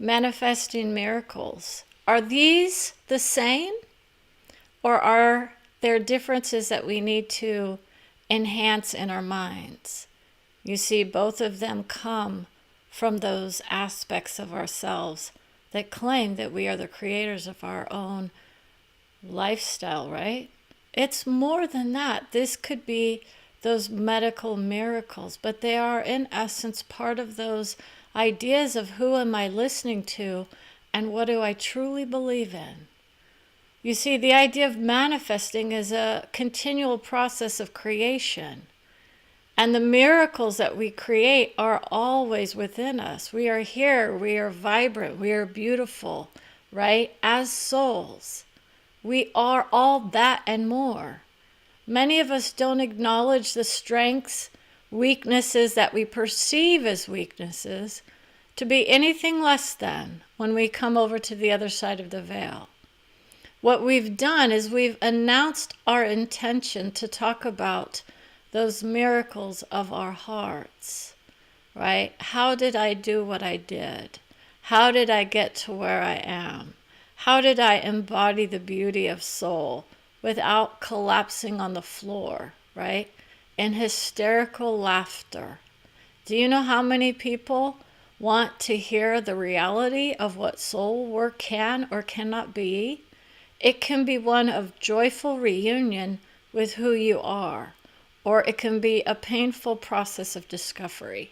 manifesting miracles. Are these the same? Or are there differences that we need to enhance in our minds? You see, both of them come from those aspects of ourselves that claim that we are the creators of our own lifestyle, right? It's more than that. This could be those medical miracles, but they are in essence part of those ideas of who am I listening to and what do I truly believe in. You see, the idea of manifesting is a continual process of creation. And the miracles that we create are always within us. We are here, we are vibrant, we are beautiful, right? As souls, we are all that and more. Many of us don't acknowledge the strengths, weaknesses that we perceive as weaknesses to be anything less than when we come over to the other side of the veil. What we've done is we've announced our intention to talk about those miracles of our hearts, right? How did I do what I did? How did I get to where I am? How did I embody the beauty of soul without collapsing on the floor, right? In hysterical laughter. Do you know how many people want to hear the reality of what soul work can or cannot be? It can be one of joyful reunion with who you are, or it can be a painful process of discovery.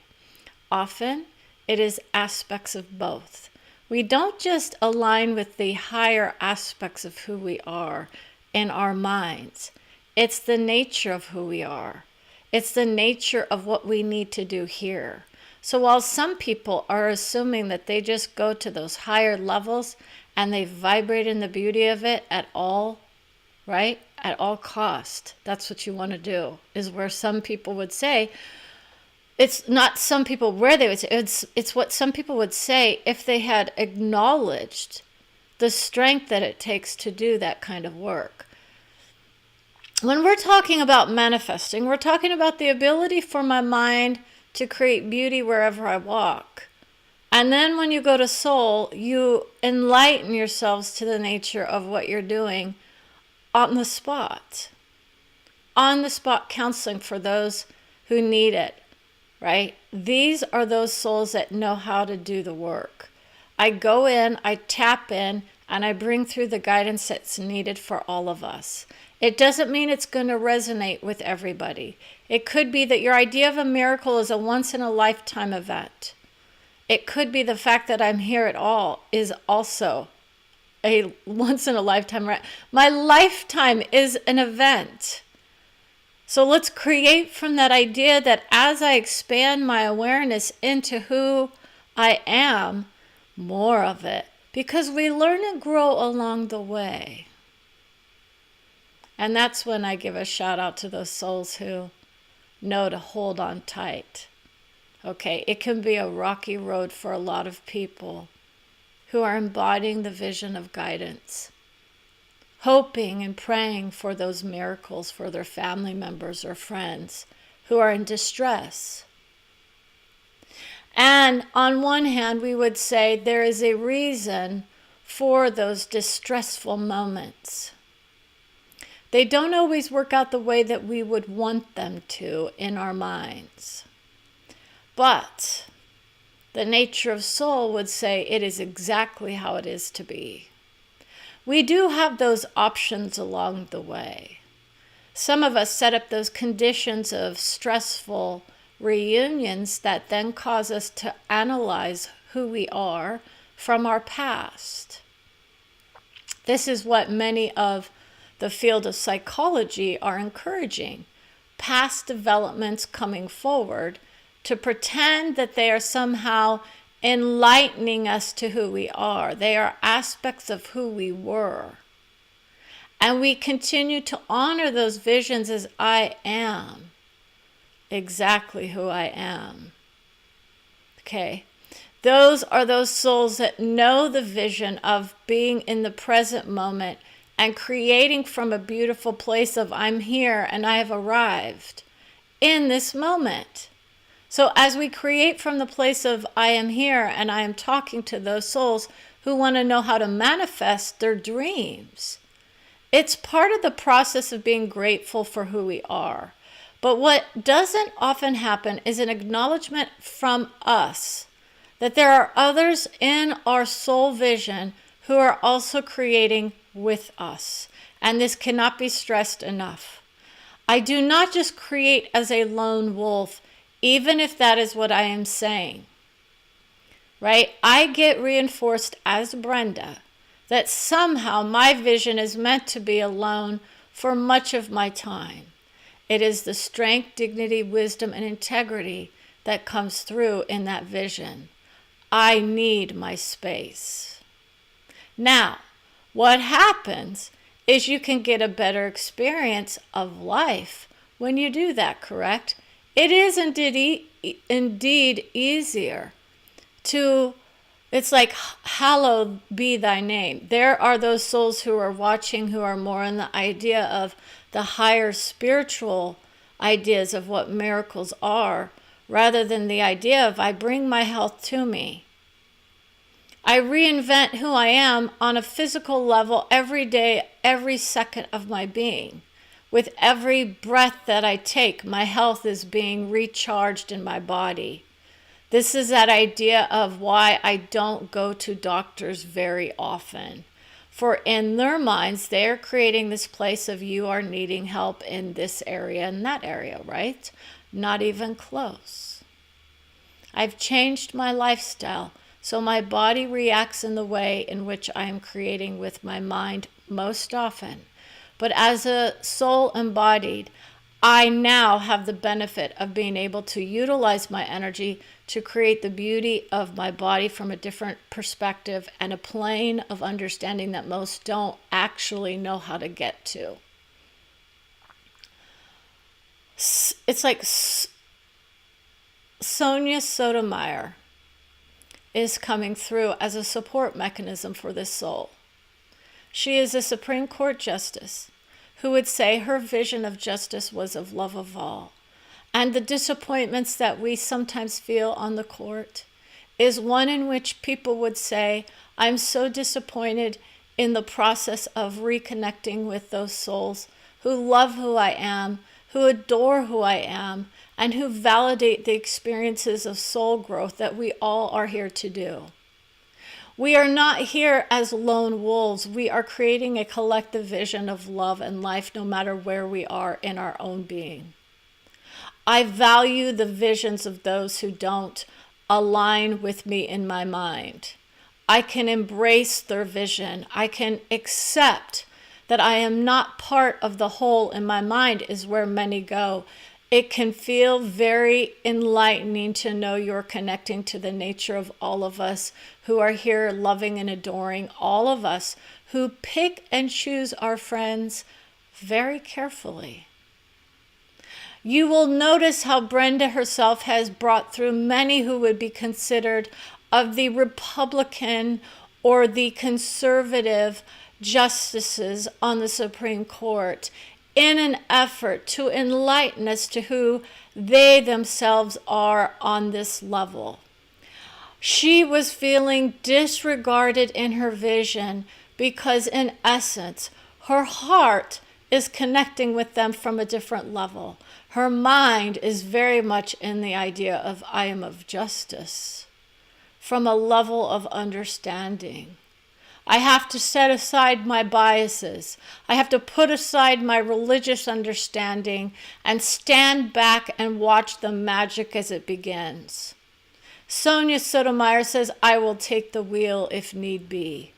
Often, it is aspects of both. We don't just align with the higher aspects of who we are in our minds. It's the nature of who we are. It's the nature of what we need to do here. So while some people are assuming that they just go to those higher levels and they vibrate in the beauty of it at all, right? At all cost. That's what you want to do, is where some people would say, it's not some people where they would say, it's what some people would say if they had acknowledged the strength that it takes to do that kind of work. When we're talking about manifesting, we're talking about the ability for my mind to create beauty wherever I walk. And then when you go to soul, you enlighten yourselves to the nature of what you're doing on the spot. On the spot counseling for those who need it, right? These are those souls that know how to do the work. I go in, I tap in, and I bring through the guidance that's needed for all of us. It doesn't mean it's going to resonate with everybody. It could be that your idea of a miracle is a once-in-a-lifetime event. It could be the fact that I'm here at all is also a once-in-a-lifetime. My lifetime is an event. So let's create from that idea that as I expand my awareness into who I am, more of it. Because we learn and grow along the way. And that's when I give a shout out to those souls who know to hold on tight. Okay, it can be a rocky road for a lot of people who are embodying the vision of guidance, hoping and praying for those miracles for their family members or friends who are in distress. And on one hand, we would say there is a reason for those distressful moments. They don't always work out the way that we would want them to in our minds. But the nature of soul would say it is exactly how it is to be. We do have those options along the way. Some of us set up those conditions of stressful reunions that then cause us to analyze who we are from our past. This is what many of the field of psychology are encouraging. Past developments coming forward to pretend that they are somehow enlightening us to who we are. They are aspects of who we were. And we continue to honor those visions as I am exactly who I am. Okay. Those are those souls that know the vision of being in the present moment and creating from a beautiful place of I'm here and I have arrived in this moment. So as we create from the place of I am here and I am talking to those souls who want to know how to manifest their dreams, it's part of the process of being grateful for who we are. But what doesn't often happen is an acknowledgement from us that there are others in our soul vision who are also creating with us. And this cannot be stressed enough. I do not just create as a lone wolf, even if that is what I am saying. Right? I get reinforced as Brenda that somehow my vision is meant to be alone for much of my time. It is the strength, dignity, wisdom, and integrity that comes through in that vision. I need my space. Now, what happens is you can get a better experience of life when you do that, correct? It is indeed easier to, it's like, hallowed be thy name. There are those souls who are watching who are more in the idea of the higher spiritual ideas of what miracles are, rather than the idea of I bring my health to me. I reinvent who I am on a physical level every day, every second of my being. With every breath that I take, my health is being recharged in my body. This is that idea of why I don't go to doctors very often. For in their minds, they're creating this place of you are needing help in this area and that area, right? Not even close. I've changed my lifestyle, so my body reacts in the way in which I am creating with my mind most often. But as a soul embodied, I now have the benefit of being able to utilize my energy to create the beauty of my body from a different perspective and a plane of understanding that most don't actually know how to get to. It's like Sonya Sotomayor is coming through as a support mechanism for this soul. She is a Supreme Court justice who would say her vision of justice was of love of all. And the disappointments that we sometimes feel on the court is one in which people would say, I'm so disappointed in the process of reconnecting with those souls who love who I am, who adore who I am, and who validate the experiences of soul growth that we all are here to do. We are not here as lone wolves. We are creating a collective vision of love and life no matter where we are in our own being. I value the visions of those who don't align with me in my mind. I can embrace their vision. I can accept that I am not part of the whole in my mind is where many go. It can feel very enlightening to know you're connecting to the nature of all of us who are here loving and adoring all of us who pick and choose our friends very carefully. You will notice how Brenda herself has brought through many who would be considered of the Republican or the conservative justices on the Supreme Court in an effort to enlighten us to who they themselves are on this level. She was feeling disregarded in her vision because, in essence, her heart is connecting with them from a different level. Her mind is very much in the idea of I am of justice, from a level of understanding. I have to set aside my biases. I have to put aside my religious understanding and stand back and watch the magic as it begins. Sonya Sotomayor says, I will take the wheel if need be.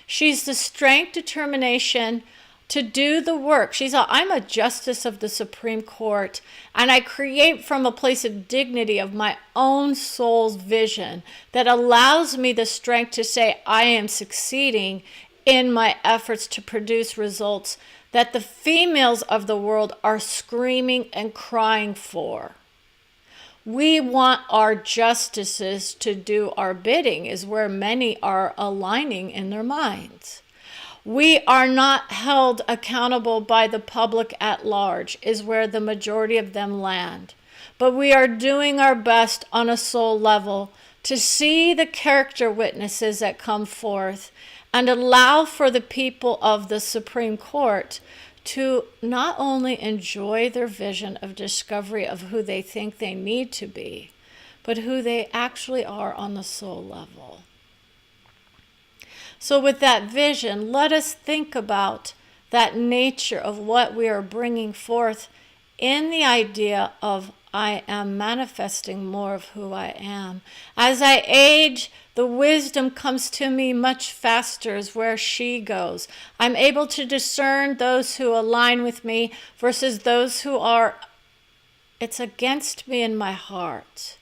She's the strength, determination to do the work. I'm a justice of the Supreme Court, and I create from a place of dignity of my own soul's vision that allows me the strength to say I am succeeding in my efforts to produce results that the females of the world are screaming and crying for. We want our justices to do our bidding is where many are aligning in their minds. We are not held accountable by the public at large is where the majority of them land. but we are doing our best on a soul level to see the character witnesses that come forth and allow for the people of the Supreme Court to not only enjoy their vision of discovery of who they think they need to be, but who they actually are on the soul level. So with that vision, let us think about that nature of what we are bringing forth in the idea of I am manifesting more of who I am. As I age, the wisdom comes to me much faster as where she goes. I'm able to discern those who align with me versus those who are, it's against me in my heart.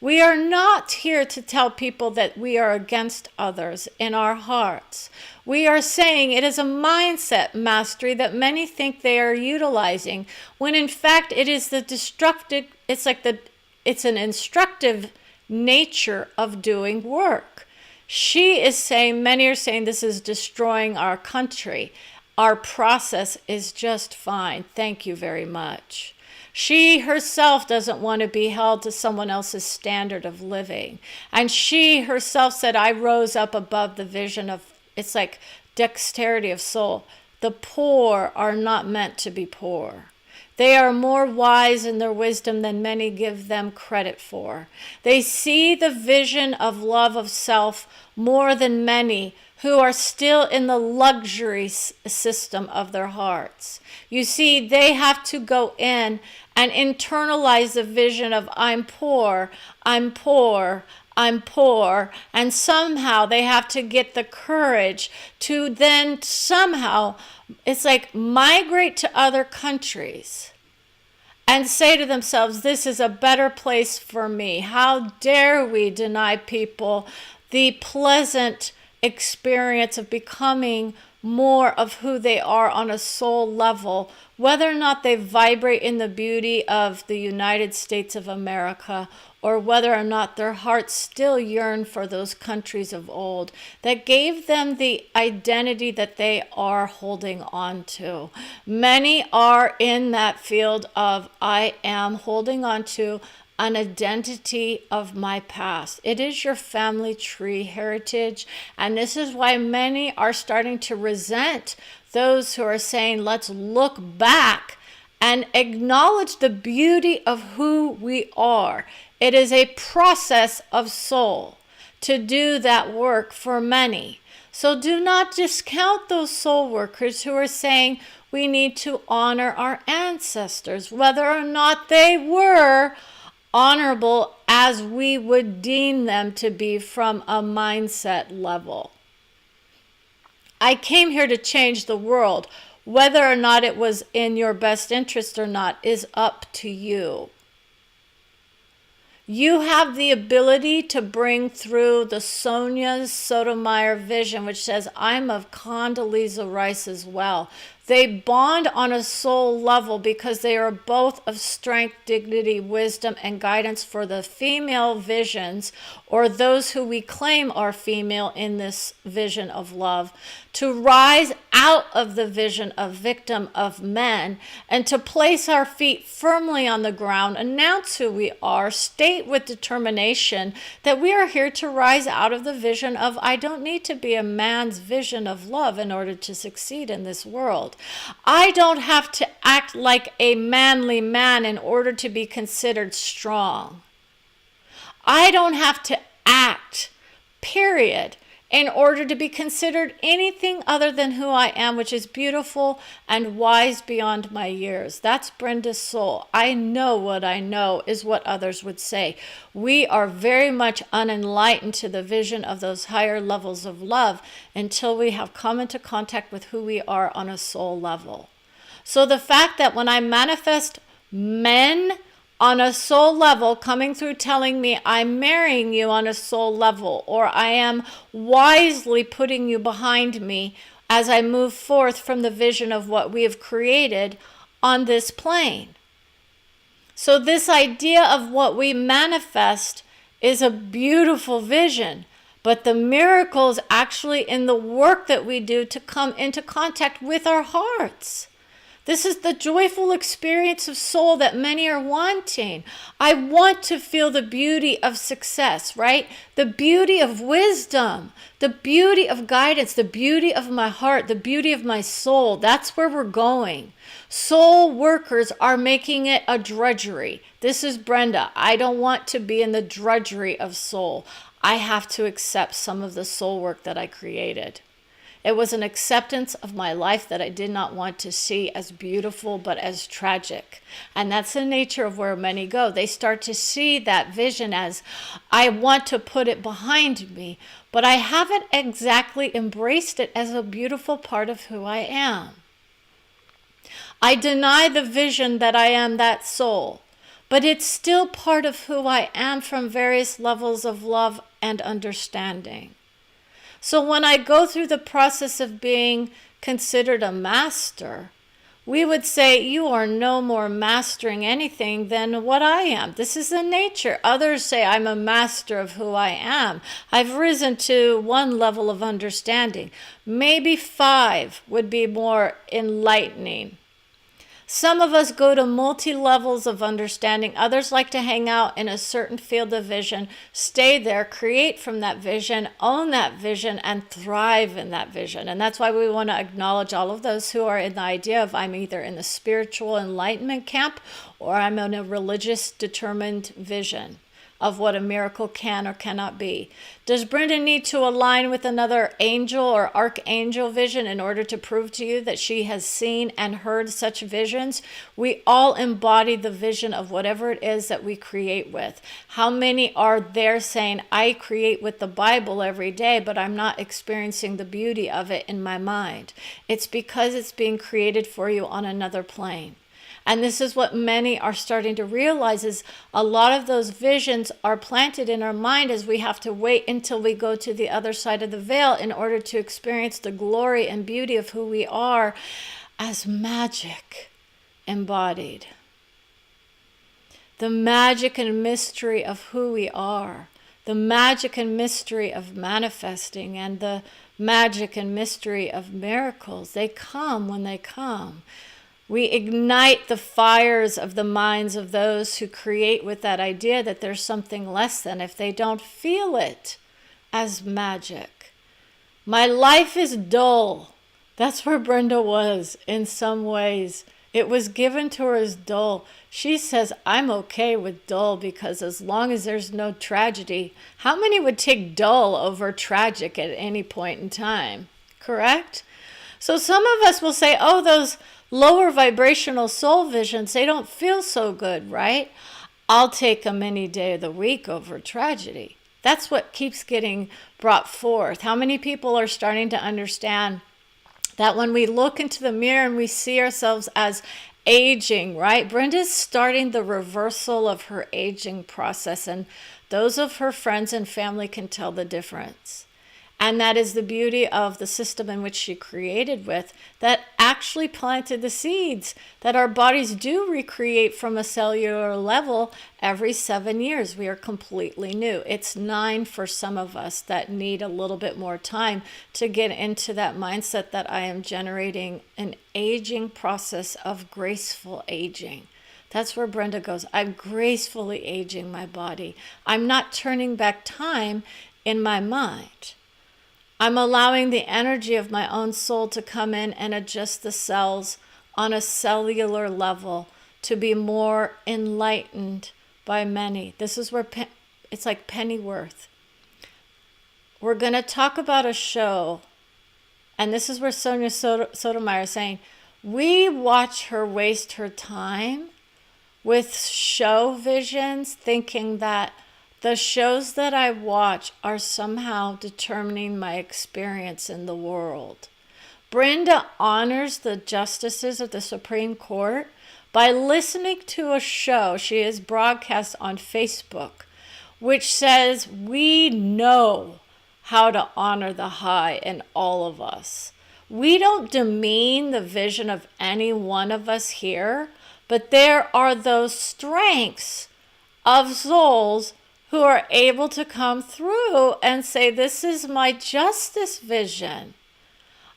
We are not here to tell people that we are against others in our hearts. We are saying it is a mindset mastery that many think they are utilizing, when in fact it is the destructive, it's an instructive nature of doing work. She is saying, many are saying this is destroying our country. Our process is just fine. Thank you very much. She herself doesn't want to be held to someone else's standard of living. And she herself said, I rose up above the vision of, it's like dexterity of soul. The poor are not meant to be poor. They are more wise in their wisdom than many give them credit for. They see the vision of love of self more than many who are still in the luxury system of their hearts. You see, they have to go in and internalize the vision of I'm poor, I'm poor, I'm poor, and somehow they have to get the courage to then somehow, it's like migrate to other countries and say to themselves, this is a better place for me. How dare we deny people the pleasant experience of becoming more of who they are on a soul level, whether or not they vibrate in the beauty of the United States of America, or whether or not their hearts still yearn for those countries of old that gave them the identity that they are holding on to. Many are in that field of I am holding on to an identity of my past. It is your family tree heritage, and this is why many are starting to resent those who are saying, let's look back and acknowledge the beauty of who we are. It is a process of soul to do that work for many. So do not discount those soul workers who are saying we need to honor our ancestors, whether or not they were honorable as we would deem them to be from a mindset level. I came here to change the world. Whether or not it was in your best interest or not is up to you. You have the ability to bring through the Sonya Sotomayor vision, which says, I'm of Condoleezza Rice as well. They bond on a soul level because they are both of strength, dignity, wisdom, and guidance for the female visions, or those who we claim are female in this vision of love, to rise out of the vision of victim of men and to place our feet firmly on the ground, announce who we are, state with determination that we are here to rise out of the vision of I don't need to be a man's vision of love in order to succeed in this world. I don't have to act like a manly man in order to be considered strong. I don't have to act, period, in order to be considered anything other than who I am, which is beautiful and wise beyond my years. That's Brenda's soul. I know what I know is what others would say. We are very much unenlightened to the vision of those higher levels of love until we have come into contact with who we are on a soul level. So the fact that when I manifest men on a soul level coming through telling me I'm marrying you on a soul level, or I am wisely putting you behind me as I move forth from the vision of what we have created on this plane. So this idea of what we manifest is a beautiful vision, but the miracle is actually in the work that we do to come into contact with our hearts. This is the joyful experience of soul that many are wanting. I want to feel the beauty of success, right? The beauty of wisdom, the beauty of guidance, the beauty of my heart, the beauty of my soul. That's where we're going. Soul workers are making it a drudgery. This is Brenda. I don't want to be in the drudgery of soul. I have to accept some of the soul work that I created. It was an acceptance of my life that I did not want to see as beautiful, but as tragic. And that's the nature of where many go. They start to see that vision as, I want to put it behind me, but I haven't exactly embraced it as a beautiful part of who I am. I deny the vision that I am that soul, but it's still part of who I am from various levels of love and understanding. So when I go through the process of being considered a master, we would say, you are no more mastering anything than what I am. This is the nature. Others say, I'm a master of who I am. I've risen to one level of understanding. Maybe 5 would be more enlightening. Some of us go to multi-levels of understanding. Others like to hang out in a certain field of vision, stay there, create from that vision, own that vision, and thrive in that vision. And that's why we want to acknowledge all of those who are in the idea of, I'm either in the spiritual enlightenment camp or I'm in a religious determined vision of what a miracle can or cannot be. Does Brenda need to align with another angel or archangel vision in order to prove to you that she has seen and heard such visions? We all embody the vision of whatever it is that we create with. How many are there saying, I create with the Bible every day, but I'm not experiencing the beauty of it in my mind? It's because it's being created for you on another plane. And this is what many are starting to realize, is a lot of those visions are planted in our mind as we have to wait until we go to the other side of the veil in order to experience the glory and beauty of who we are as magic embodied. The magic and mystery of who we are. The magic and mystery of manifesting, and the magic and mystery of miracles. They come when they come. We ignite the fires of the minds of those who create with that idea that there's something less than if they don't feel it as magic. My life is dull. That's where Brenda was in some ways. It was given to her as dull. She says, I'm okay with dull because as long as there's no tragedy, how many would take dull over tragic at any point in time? Correct? So some of us will say, oh, those lower vibrational soul visions, they don't feel so good, right? I'll take them any day of the week over tragedy. That's what keeps getting brought forth. How many people are starting to understand that when we look into the mirror and we see ourselves as aging, right? Brenda's starting the reversal of her aging process, and those of her friends and family can tell the difference. And that is the beauty of the system in which she created with, that actually planted the seeds that our bodies do recreate from a cellular level every 7 years. We are completely new. It's 9 for some of us that need a little bit more time to get into that mindset that I am generating an aging process of graceful aging. That's where Brenda goes. I'm gracefully aging my body. I'm not turning back time in my mind. I'm allowing the energy of my own soul to come in and adjust the cells on a cellular level to be more enlightened by many. This is where it's like Pennyworth. We're going to talk about a show, and this is where Sonya Sotomayor is saying, we watch her waste her time with show visions, thinking that the shows that I watch are somehow determining my experience in the world. Brenda honors the justices of the Supreme Court by listening to a show she has broadcast on Facebook, which says we know how to honor the high in all of us. We don't demean the vision of any one of us here, but there are those strengths of souls who are able to come through and say, this is my justice vision.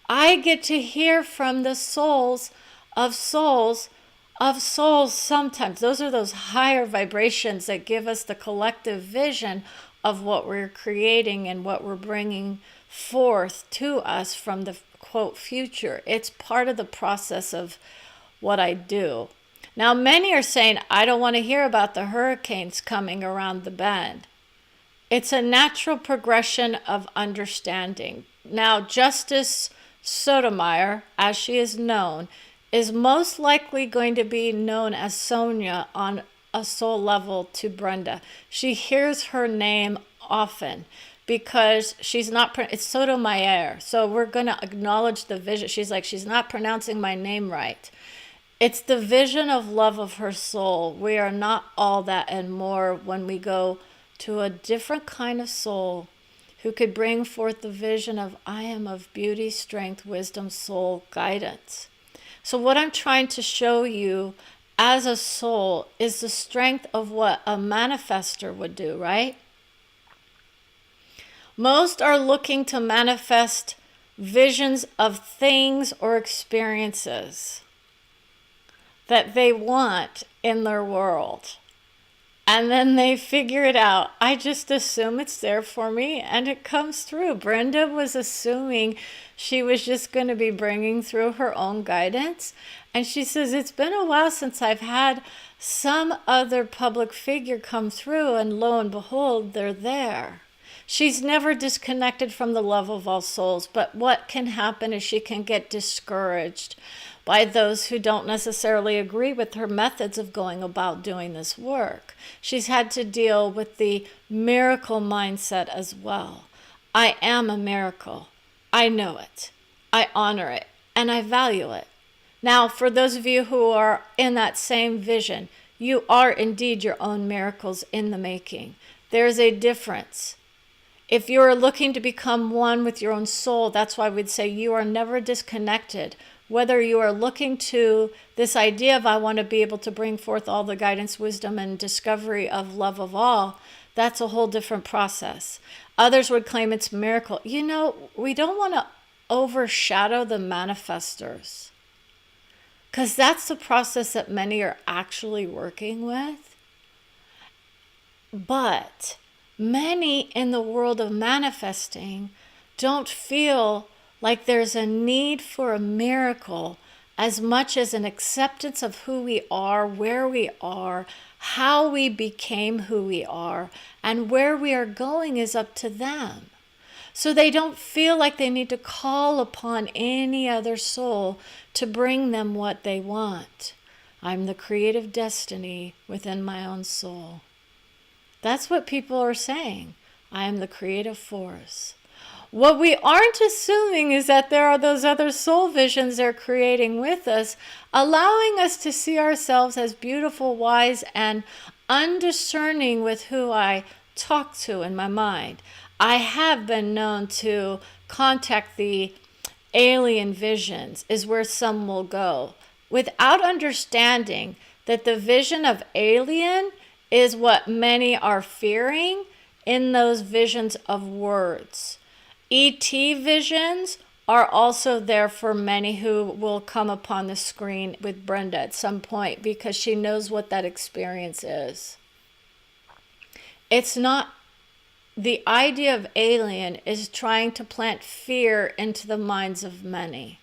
I get to hear from the souls of souls, sometimes. Those are those higher vibrations that give us the collective vision of what we're creating and what we're bringing forth to us from the quote future. It's part of the process of what I do. Now, many are saying, I don't want to hear about the hurricanes coming around the bend. It's a natural progression of understanding. Now, Justice Sotomayor, as she is known, is most likely going to be known as Sonia on a soul level to Brenda. She hears her name often because she's not, it's Sotomayor. So we're going to acknowledge the vision. She's like, she's not pronouncing my name right. It's the vision of love of her soul. We are not all that and more when we go to a different kind of soul who could bring forth the vision of I am of beauty, strength, wisdom, soul, guidance. So what I'm trying to show you as a soul is the strength of what a manifester would do, right? Most are looking to manifest visions of things or experiences that they want in their world. And then they figure it out. I just assume it's there for me and it comes through. Brenda was assuming she was just going to be bringing through her own guidance. And she says, it's been a while since I've had some other public figure come through, and lo and behold, they're there. She's never disconnected from the love of all souls, but what can happen is she can get discouraged by those who don't necessarily agree with her methods of going about doing this work. She's had to deal with the miracle mindset as well. I am a miracle. I know it. I honor it. And I value it. Now, for those of you who are in that same vision, you are indeed your own miracles in the making. There's a difference. If you're looking to become one with your own soul, that's why we'd say you are never disconnected. Whether you are looking to this idea of I want to be able to bring forth all the guidance, wisdom, and discovery of love of all, that's a whole different process. Others would claim it's miracle. You know, we don't want to overshadow the manifestors, because that's the process that many are actually working with. But many in the world of manifesting don't feel like there's a need for a miracle as much as an acceptance of who we are, where we are, how we became who we are, and where we are going is up to them. So they don't feel like they need to call upon any other soul to bring them what they want. I'm the creative destiny within my own soul. That's what people are saying. I am the creative force. What we aren't assuming is that there are those other soul visions they're creating with us, allowing us to see ourselves as beautiful, wise, and undiscerning with who I talk to in my mind. I have been known to contact the alien visions, is where some will go, without understanding that the vision of alien is what many are fearing in those visions of words. ET visions are also there for many who will come upon the screen with Brenda at some point because she knows what that experience is. It's not, the idea of alien is trying to plant fear into the minds of many.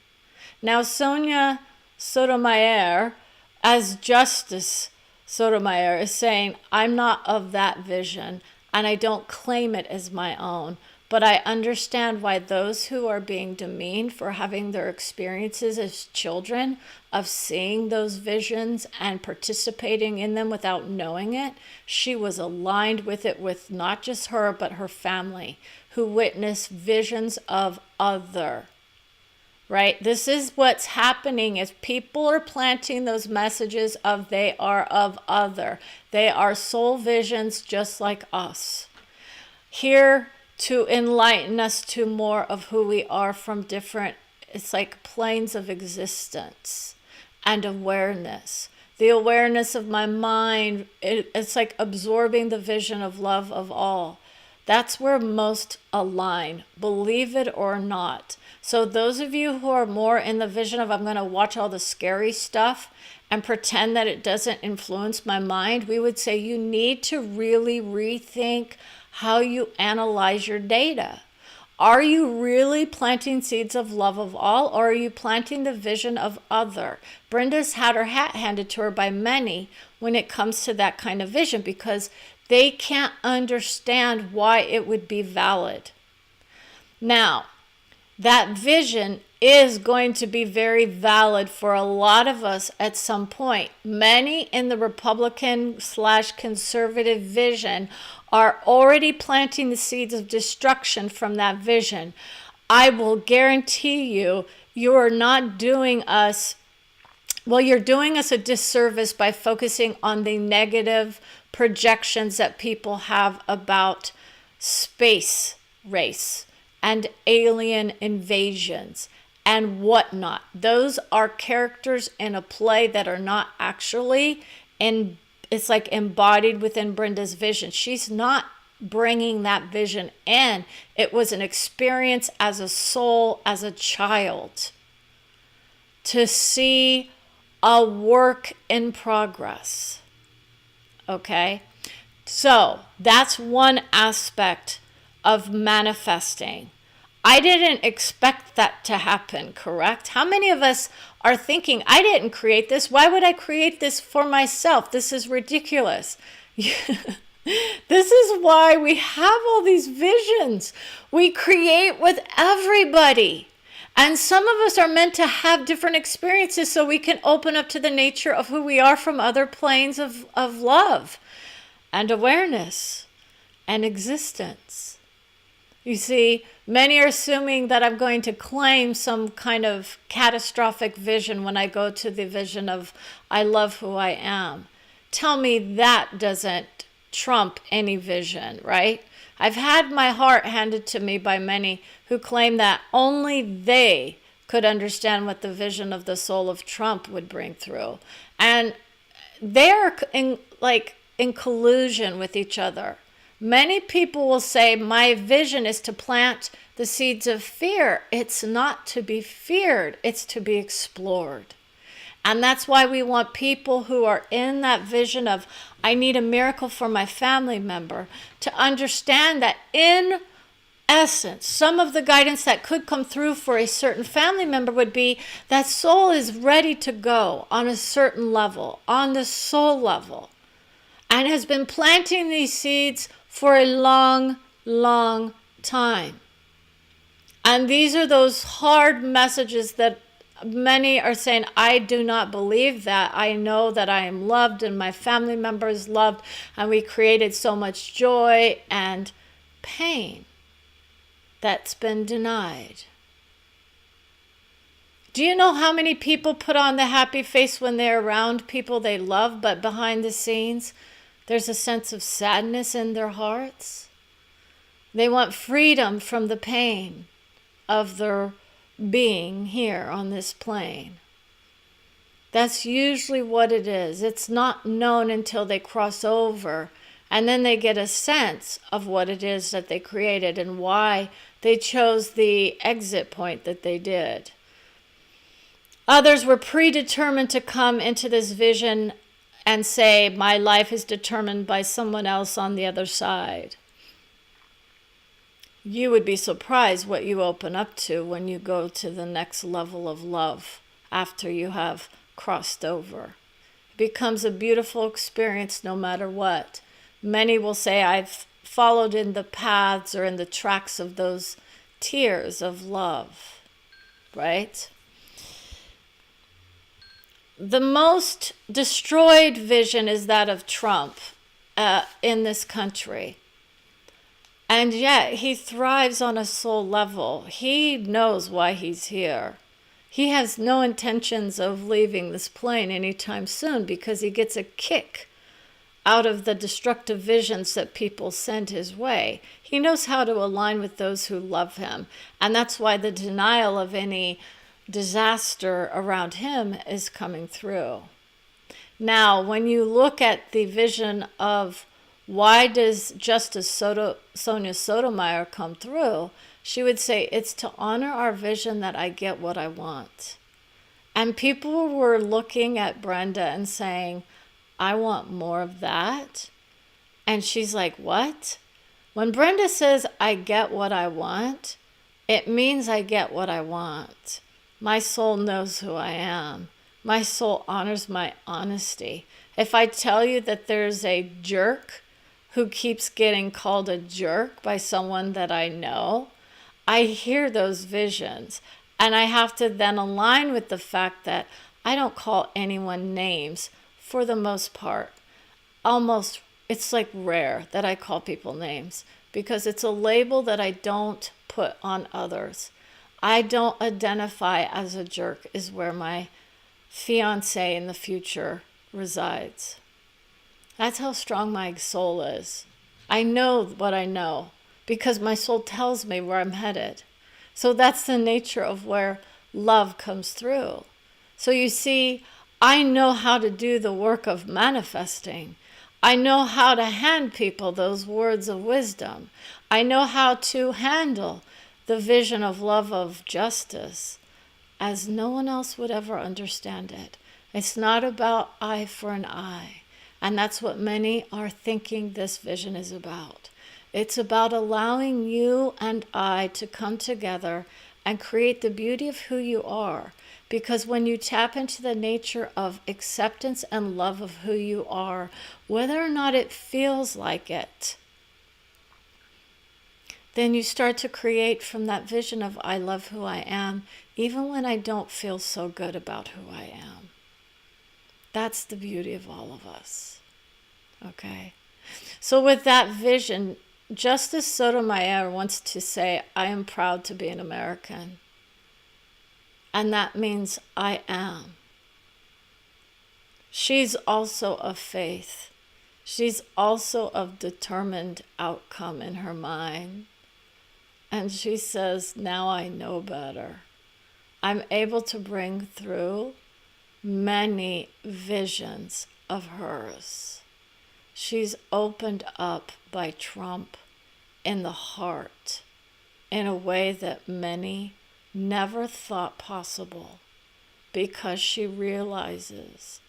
Now, Sonya Sotomayor, as Justice Sotomayor, is saying, I'm not of that vision and I don't claim it as my own. But I understand why those who are being demeaned for having their experiences as children of seeing those visions and participating in them without knowing it, she was aligned with it, with not just her, but her family, who witnessed visions of other. Right? This is what's happening is people are planting those messages of they are of other. They are soul visions just like us. Here to enlighten us to more of who we are from different, it's like planes of existence and awareness. The awareness of my mind, it's like absorbing the vision of love of all. That's where most align, believe it or not. So those of you who are more in the vision of I'm going to watch all the scary stuff and pretend that it doesn't influence my mind, we would say you need to really rethink how you analyze your data. Are you really planting seeds of love of all, or are you planting the vision of other? Brenda's had her hat handed to her by many when it comes to that kind of vision, because they can't understand why it would be valid. Now, that vision is going to be very valid for a lot of us at some point. Many in the Republican/conservative vision are already planting the seeds of destruction from that vision. I will guarantee you, you are not doing us, well, you're doing us a disservice by focusing on the negative projections that people have about space race and alien invasions and whatnot. Those are characters in a play that are not actually in, it's like embodied within Brenda's vision. She's not bringing that vision in. It was an experience as a soul, as a child, to see a work in progress. Okay? So that's one aspect of manifesting. I didn't expect that to happen, correct? How many of us are thinking, I didn't create this. Why would I create this for myself? This is ridiculous. This is why we have all these visions. We create with everybody. And some of us are meant to have different experiences so we can open up to the nature of who we are from other planes of love and awareness and existence. You see, many are assuming that I'm going to claim some kind of catastrophic vision when I go to the vision of I love who I am. Tell me that doesn't trump any vision, right? I've had my heart handed to me by many who claim that only they could understand what the vision of the soul of Trump would bring through. And they're in collusion with each other. Many people will say, my vision is to plant the seeds of fear. It's not to be feared. It's to be explored. And that's why we want people who are in that vision of, I need a miracle for my family member, to understand that in essence, some of the guidance that could come through for a certain family member would be that soul is ready to go on a certain level, on the soul level, and has been planting these seeds for a long, long time. And these are those hard messages that many are saying, I do not believe that. I know that I am loved and my family member is loved, and we created so much joy and pain that's been denied. Do you know how many people put on the happy face when they're around people they love, but behind the scenes, there's a sense of sadness in their hearts? They want freedom from the pain of their being here on this plane. That's usually what it is. It's not known until they cross over, and then they get a sense of what it is that they created and why they chose the exit point that they did. Others were predetermined to come into this vision and say, my life is determined by someone else on the other side. You would be surprised what you open up to when you go to the next level of love after you have crossed over. It becomes a beautiful experience no matter what. Many will say, I've followed in the paths or in the tracks of those tears of love, right? The most destroyed vision is that of Trump in this country. And yet he thrives on a soul level. He knows why he's here. He has no intentions of leaving this plane anytime soon because he gets a kick out of the destructive visions that people send his way. He knows how to align with those who love him. And that's why the denial of any disaster around him is coming through. Now, when you look at the vision of why does Justice Sonya Sotomayor come through? She would say, it's to honor our vision that I get what I want. And people were looking at Brenda and saying, I want more of that. And she's like, what? When Brenda says, I get what I want, it means I get what I want. My soul knows who I am. My soul honors my honesty. If I tell you that there's a jerk who keeps getting called a jerk by someone that I know, I hear those visions. And I have to then align with the fact that I don't call anyone names for the most part. Almost, it's like rare that I call people names because it's a label that I don't put on others. I don't identify as a jerk is where my fiance in the future resides. That's how strong my soul is. I know what I know because my soul tells me where I'm headed. So that's the nature of where love comes through. So you see, I know how to do the work of manifesting. I know how to hand people those words of wisdom. I know how to handle the vision of love, of justice, as no one else would ever understand it. It's not about eye for an eye. And that's what many are thinking this vision is about. It's about allowing you and I to come together and create the beauty of who you are. Because when you tap into the nature of acceptance and love of who you are, whether or not it feels like it, then you start to create from that vision of I love who I am, even when I don't feel so good about who I am. That's the beauty of all of us. Okay? So with that vision, Justice Sotomayor wants to say, I am proud to be an American. And that means I am. She's also of faith. She's also of determined outcome in her mind. And she says, now I know better. I'm able to bring through many visions of hers. She's opened up by Trump in the heart in a way that many never thought possible because she realizes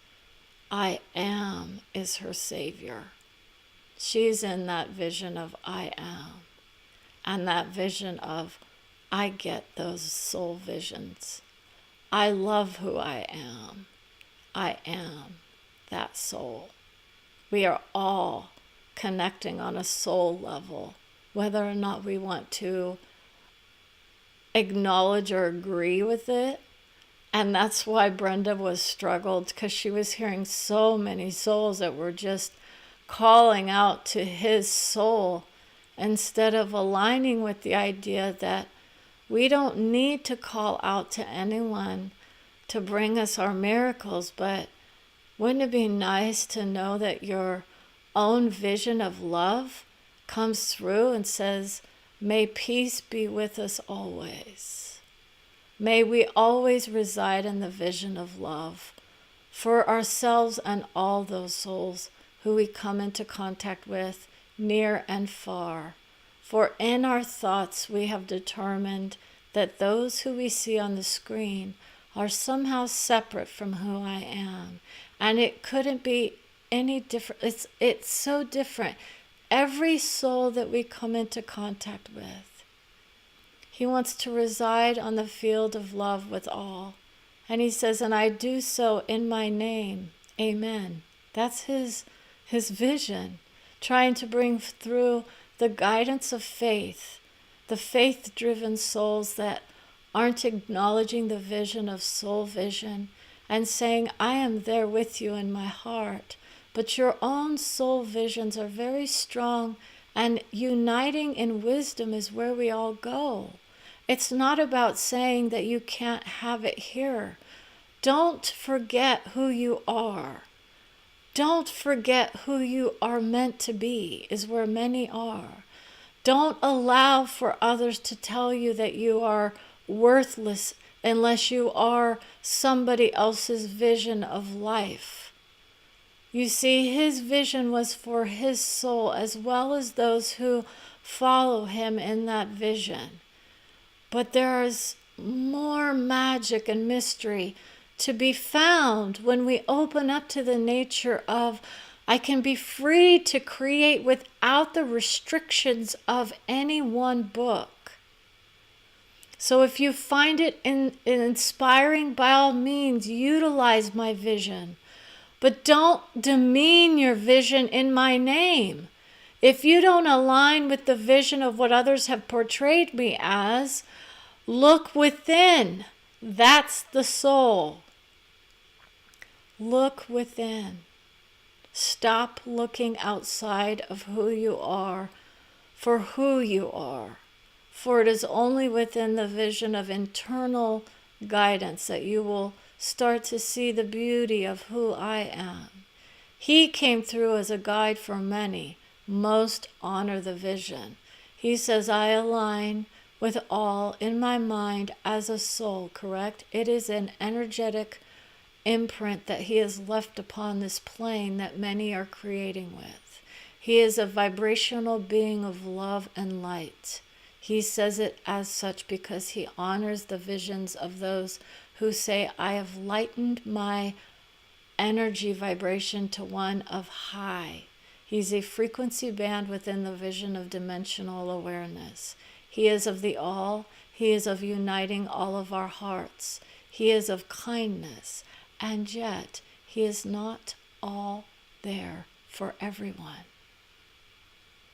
I am is her savior. She's in that vision of I am and that vision of I get those soul visions. I love who I am. I am that soul. We are all connecting on a soul level, whether or not we want to acknowledge or agree with it. And that's why Brenda was struggled, because she was hearing so many souls that were just calling out to his soul instead of aligning with the idea that we don't need to call out to anyone to bring us our miracles, but wouldn't it be nice to know that your own vision of love comes through and says, may peace be with us always. May we always reside in the vision of love for ourselves and all those souls who we come into contact with, near and far. For in our thoughts we have determined that those who we see on the screen are somehow separate from who I am. And it couldn't be any different. It's so different. Every soul that we come into contact with, he wants to reside on the field of love with all. And he says, and I do so in my name. Amen. That's his vision, trying to bring through the guidance of faith, the faith-driven souls that aren't acknowledging the vision of soul vision and saying, I am there with you in my heart. But your own soul visions are very strong, and uniting in wisdom is where we all go. It's not about saying that you can't have it here. Don't forget who you are. Don't forget who you are meant to be, is where many are. Don't allow for others to tell you that you are worthless unless you are somebody else's vision of life. You see, his vision was for his soul as well as those who follow him in that vision. But there is more magic and mystery to be found when we open up to the nature of, I can be free to create without the restrictions of any one book. So if you find it inspiring, by all means, utilize my vision. But don't demean your vision in my name. If you don't align with the vision of what others have portrayed me as, look within. That's the soul. Look within. Stop looking outside of who you are for who you are. For it is only within the vision of internal guidance that you will start to see the beauty of who I am. He came through as a guide for many. Most honor the vision. He says, I align with all in my mind as a soul, correct? It is an energetic imprint that he has left upon this plane that many are creating with. He is a vibrational being of love and light. He says it as such because he honors the visions of those who say, I have lightened my energy vibration to one of high. He's a frequency band within the vision of dimensional awareness. He is of the all. He is of uniting all of our hearts. He is of kindness. And yet, he is not all there for everyone.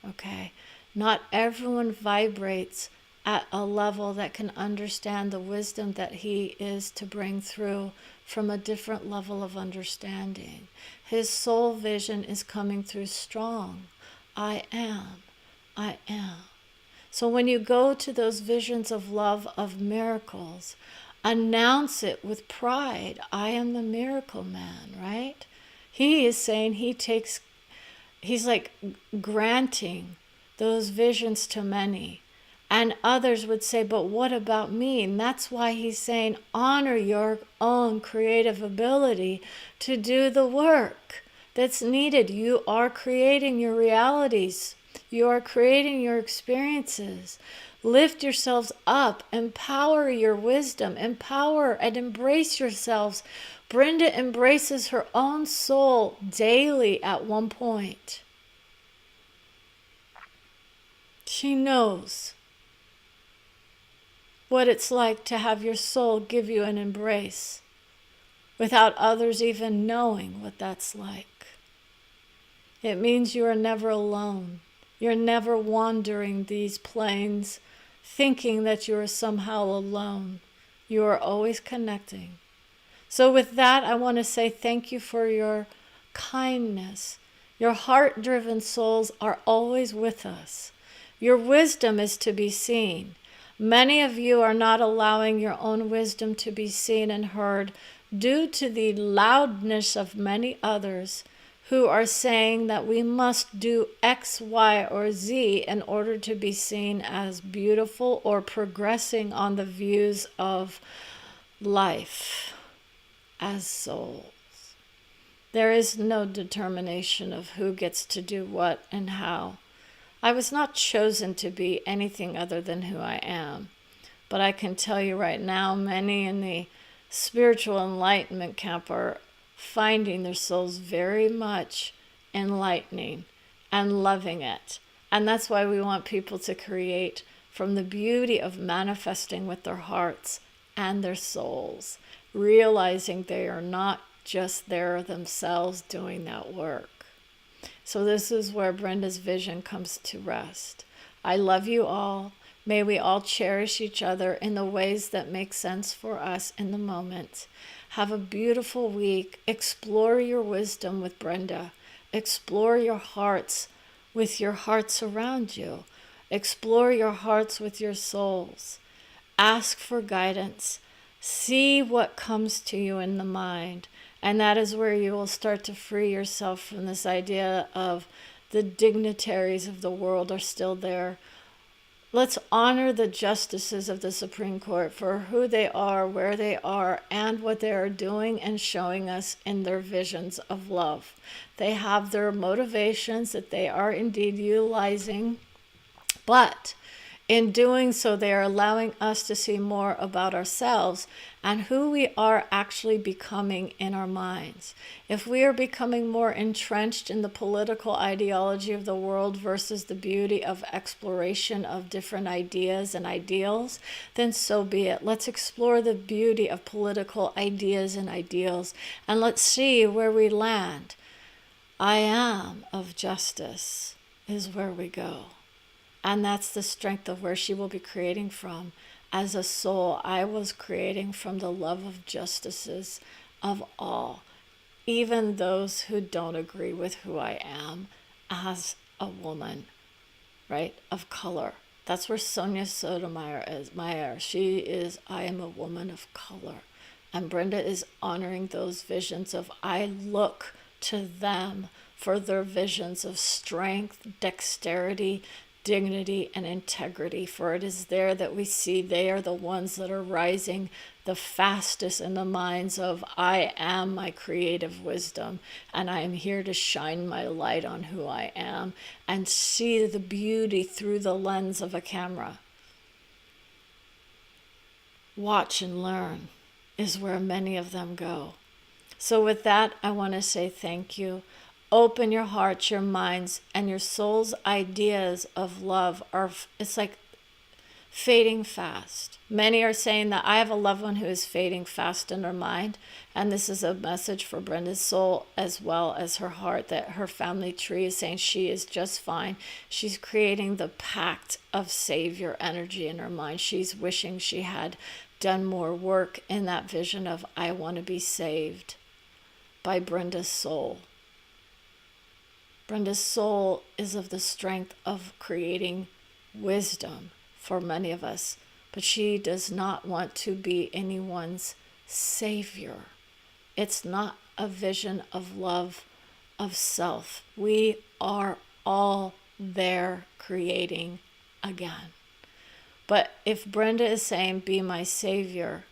Okay? Not everyone vibrates at a level that can understand the wisdom that he is to bring through from a different level of understanding. His soul vision is coming through strong. I am. I am. So when you go to those visions of love, of miracles, announce it with pride. I am the miracle man, right? He is saying he's like granting those visions to many. And others would say, but what about me? And that's why he's saying, honor your own creative ability to do the work that's needed. You are creating your realities. You are creating your experiences. Lift yourselves up. Empower your wisdom. Empower and embrace yourselves. Brenda embraces her own soul daily at one point. She knows what it's like to have your soul give you an embrace without others even knowing what that's like. It means you are never alone. You're never wandering these planes thinking that you are somehow alone. You are always connecting. So with that, I want to say thank you for your kindness. Your heart-driven souls are always with us. Your wisdom is to be seen. Many of you are not allowing your own wisdom to be seen and heard due to the loudness of many others who are saying that we must do X, Y, or Z in order to be seen as beautiful or progressing on the views of life as souls. There is no determination of who gets to do what and how. I was not chosen to be anything other than who I am. But I can tell you right now, many in the spiritual enlightenment camp are finding their souls very much enlightening and loving it. And that's why we want people to create from the beauty of manifesting with their hearts and their souls, realizing they are not just there themselves doing that work. So this is where Brenda's vision comes to rest. I love you all. May we all cherish each other in the ways that make sense for us in the moment. Have a beautiful week. Explore your wisdom with Brenda. Explore your hearts with your hearts around you. Explore your hearts with your souls. Ask for guidance. See what comes to you in the mind. And that is where you will start to free yourself from this idea of the dignitaries of the world are still there let's honor the justices of the Supreme Court for who they are, where they are, and what they are doing and showing us in their visions of love. They have their motivations that they are indeed utilizing, but in doing so, they are allowing us to see more about ourselves and who we are actually becoming in our minds. If we are becoming more entrenched in the political ideology of the world versus the beauty of exploration of different ideas and ideals, then so be it. Let's explore the beauty of political ideas and ideals, and let's see where we land. I am of justice is where we go. And that's the strength of where she will be creating from. As a soul, I was creating from the love of justices of all, even those who don't agree with who I am as a woman, right, of color. That's where Sonya Sotomayor is. She is, I am a woman of color. And Brenda is honoring those visions of, I look to them for their visions of strength, dexterity, dignity, and integrity, for it is there that we see they are the ones that are rising the fastest in the minds of, I am my creative wisdom, and I am here to shine my light on who I am and see the beauty through the lens of a camera. Watch and learn is where many of them go. So with that, I want to say thank you. Open your hearts, your minds, and your soul's ideas of love it's like fading fast. Many are saying that I have a loved one who is fading fast in her mind, and this is a message for Brenda's soul as well as her heart, that her family tree is saying she is just fine. She's creating the pact of savior energy in her mind. She's wishing she had done more work in that vision of, I want to be saved by Brenda's soul. Brenda's soul is of the strength of creating wisdom for many of us, but she does not want to be anyone's savior. It's not a vision of love of self. We are all there creating again. But if Brenda is saying, be my savior,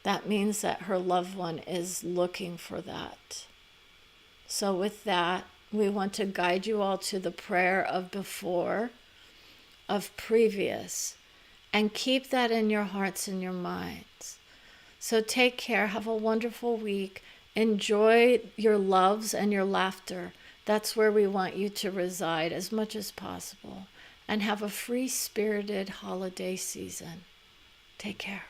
that means that her loved one is looking for that. So with that, we want to guide you all to the prayer of before, of previous, and keep that in your hearts and your minds. So take care. Have a wonderful week. Enjoy your loves and your laughter. That's where we want you to reside as much as possible. And have a free-spirited holiday season. Take care.